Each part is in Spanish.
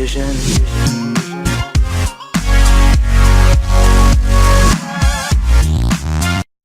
vision.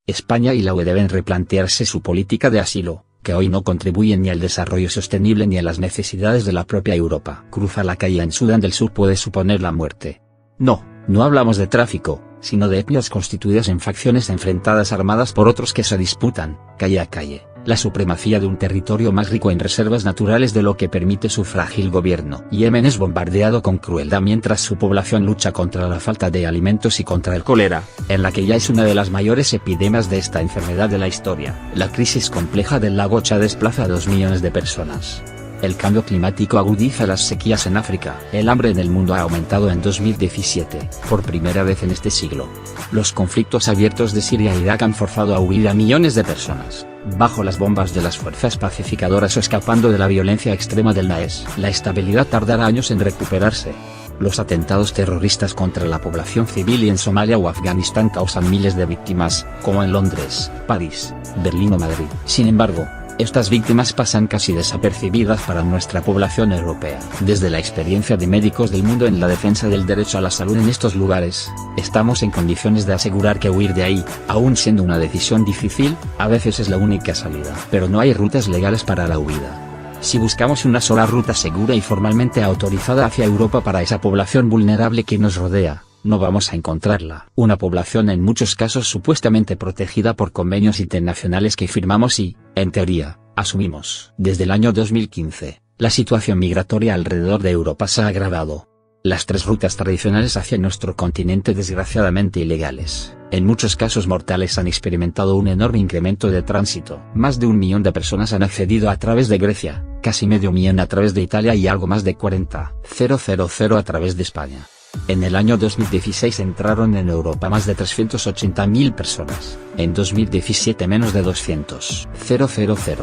España y la UE deben replantearse su política de asilo, que hoy no contribuye ni al desarrollo sostenible ni a las necesidades de la propia Europa. Cruzar la calle en Sudán del Sur puede suponer la muerte. No hablamos de tráfico, sino de etnias constituidas en facciones enfrentadas armadas por otros que se disputan, calle a calle, la supremacía de un territorio más rico en reservas naturales de lo que permite su frágil gobierno. Yemen es bombardeado con crueldad mientras su población lucha contra la falta de alimentos y contra el cólera, en la que ya es una de las mayores epidemias de esta enfermedad de la historia. La crisis compleja del lago Chad desplaza a 2 millones de personas. El cambio climático agudiza las sequías en África. El hambre en el mundo ha aumentado en 2017, por primera vez en este siglo. Los conflictos abiertos de Siria e Irak han forzado a huir a millones de personas, bajo las bombas de las fuerzas pacificadoras o escapando de la violencia extrema del Daesh. La estabilidad tardará años en recuperarse. Los atentados terroristas contra la población civil y en Somalia o Afganistán causan miles de víctimas, como en Londres, París, Berlín o Madrid. Sin embargo, estas víctimas pasan casi desapercibidas para nuestra población europea. Desde la experiencia de médicos del mundo en la defensa del derecho a la salud en estos lugares, estamos en condiciones de asegurar que huir de ahí, aun siendo una decisión difícil, a veces es la única salida. Pero no hay rutas legales para la huida. Si buscamos una sola ruta segura y formalmente autorizada hacia Europa para esa población vulnerable que nos rodea, no vamos a encontrarla. Una población en muchos casos supuestamente protegida por convenios internacionales que firmamos y, en teoría, asumimos. Desde el año 2015, la situación migratoria alrededor de Europa se ha agravado. Las 3 rutas tradicionales hacia nuestro continente desgraciadamente ilegales, en muchos casos mortales, han experimentado un enorme incremento de tránsito. Más de 1 millón de personas han accedido a través de Grecia, casi medio millón a través de Italia y algo más de 40.000 a través de España. En el año 2016 entraron en Europa más de 380.000 personas, en 2017 menos de 200.000.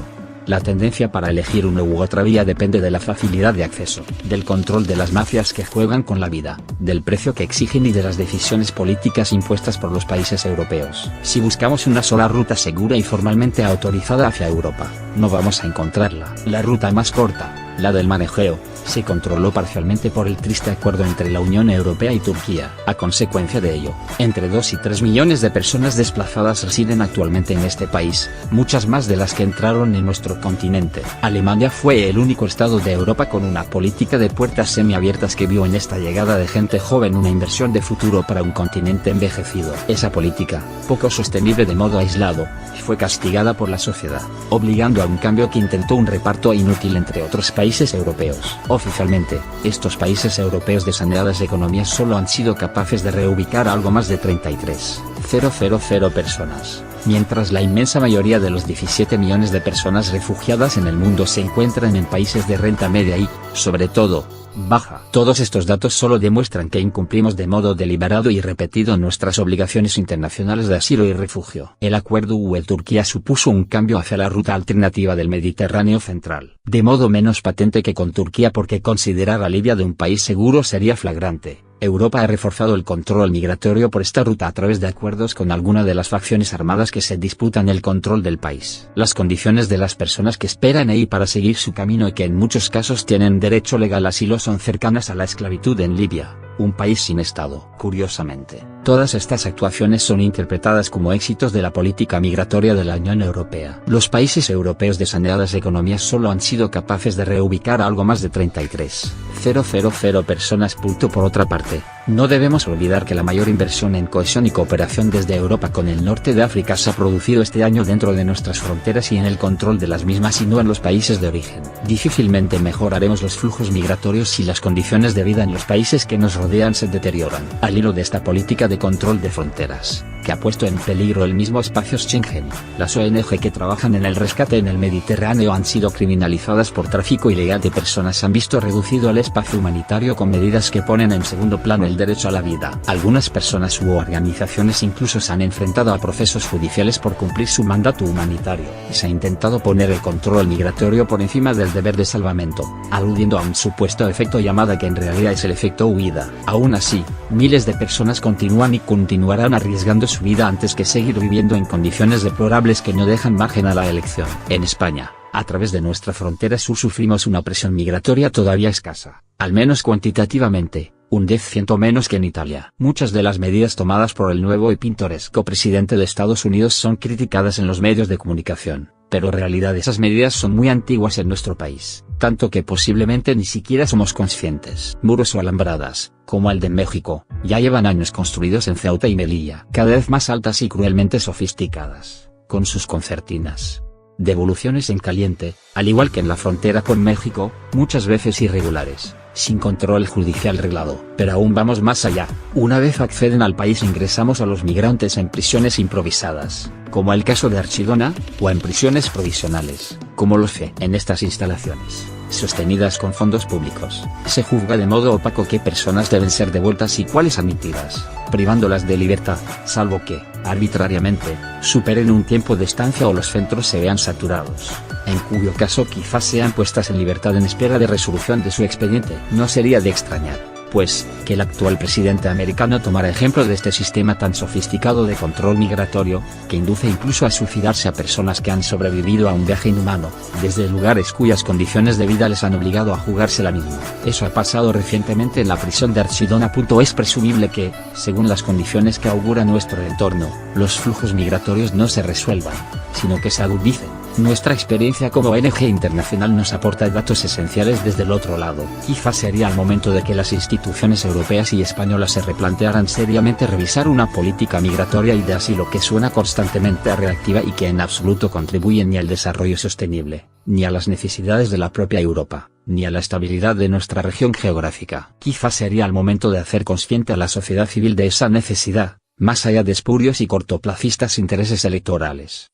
La tendencia para elegir una u otra vía depende de la facilidad de acceso, del control de las mafias que juegan con la vida, del precio que exigen y de las decisiones políticas impuestas por los países europeos. Si buscamos una sola ruta segura y formalmente autorizada hacia Europa, no vamos a encontrarla. La ruta más corta, la del Mar Egeo, se controló parcialmente por el triste acuerdo entre la Unión Europea y Turquía. A consecuencia de ello, entre 2 y 3 millones de personas desplazadas residen actualmente en este país, muchas más de las que entraron en nuestro continente. Alemania fue el único estado de Europa con una política de puertas semiabiertas que vio en esta llegada de gente joven una inversión de futuro para un continente envejecido. Esa política, poco sostenible de modo aislado, fue castigada por la sociedad, obligando a un cambio que intentó un reparto inútil entre otros países europeos. Oficialmente, estos países europeos de saneadas economías solo han sido capaces de reubicar a algo más de 33.000 personas, mientras la inmensa mayoría de los 17 millones de personas refugiadas en el mundo se encuentran en países de renta media y, sobre todo, baja. Todos estos datos solo demuestran que incumplimos de modo deliberado y repetido nuestras obligaciones internacionales de asilo y refugio. El acuerdo UE-Turquía supuso un cambio hacia la ruta alternativa del Mediterráneo central, de modo menos patente que con Turquía porque considerar a Libia de un país seguro sería flagrante. Europa ha reforzado el control migratorio por esta ruta a través de acuerdos con alguna de las facciones armadas que se disputan el control del país. Las condiciones de las personas que esperan ahí para seguir su camino y que en muchos casos tienen derecho legal a asilo son cercanas a la esclavitud en Libia, un país sin Estado. Curiosamente, todas estas actuaciones son interpretadas como éxitos de la política migratoria de la Unión Europea. Los países europeos de saneadas economías solo han sido capaces de reubicar a algo más de 33.000 personas. Por otra parte, no debemos olvidar que la mayor inversión en cohesión y cooperación desde Europa con el norte de África se ha producido este año dentro de nuestras fronteras y en el control de las mismas y no en los países de origen. Difícilmente mejoraremos los flujos migratorios si las condiciones de vida en los países que nos rodean se deterioran. Al hilo de esta política de control de fronteras, que ha puesto en peligro el mismo espacio Schengen, las ONG que trabajan en el rescate en el Mediterráneo han sido criminalizadas por tráfico ilegal de personas. Han visto reducido el espacio humanitario con medidas que ponen en segundo plano el derecho a la vida. Algunas personas u organizaciones incluso se han enfrentado a procesos judiciales por cumplir su mandato humanitario, y se ha intentado poner el control migratorio por encima del deber de salvamento, aludiendo a un supuesto efecto llamada que en realidad es el efecto huida. Aún así, miles de personas continúan y continuarán arriesgando su vida antes que seguir viviendo en condiciones deplorables que no dejan margen a la elección. En España, A través de nuestra frontera sur sufrimos una presión migratoria todavía escasa, al menos cuantitativamente, un 10% menos que en Italia. Muchas de las medidas tomadas por el nuevo y pintoresco presidente de Estados Unidos son criticadas en los medios de comunicación, pero en realidad esas medidas son muy antiguas en nuestro país, tanto que posiblemente ni siquiera somos conscientes. Muros o alambradas, como el de México, ya llevan años construidos en Ceuta y Melilla, cada vez más altas y cruelmente sofisticadas, con sus concertinas. Devoluciones en caliente, al igual que en la frontera con México, muchas veces irregulares, sin control judicial reglado. Pero aún vamos más allá. Una vez acceden al país ingresamos a los migrantes en prisiones improvisadas, como el caso de Archidona, o en prisiones provisionales, como lo sé. En estas instalaciones, sostenidas con fondos públicos, se juzga de modo opaco qué personas deben ser devueltas y cuáles admitidas, privándolas de libertad, salvo que, arbitrariamente, superen un tiempo de estancia o los centros se vean saturados, en cuyo caso quizás sean puestas en libertad en espera de resolución de su expediente. No sería de extrañar, pues, que el actual presidente americano tomara ejemplo de este sistema tan sofisticado de control migratorio, que induce incluso a suicidarse a personas que han sobrevivido a un viaje inhumano, desde lugares cuyas condiciones de vida les han obligado a jugarse la misma. Eso ha pasado recientemente en la prisión de Archidona. Es presumible que, según las condiciones que augura nuestro entorno, los flujos migratorios no se resuelvan, sino que se agudicen. Nuestra experiencia como ONG internacional nos aporta datos esenciales desde el otro lado. Quizás sería el momento de que las instituciones europeas y españolas se replantearan seriamente revisar una política migratoria y de asilo que suena constantemente reactiva y que en absoluto contribuye ni al desarrollo sostenible, ni a las necesidades de la propia Europa, ni a la estabilidad de nuestra región geográfica. Quizás sería el momento de hacer consciente a la sociedad civil de esa necesidad, más allá de espurios y cortoplacistas intereses electorales.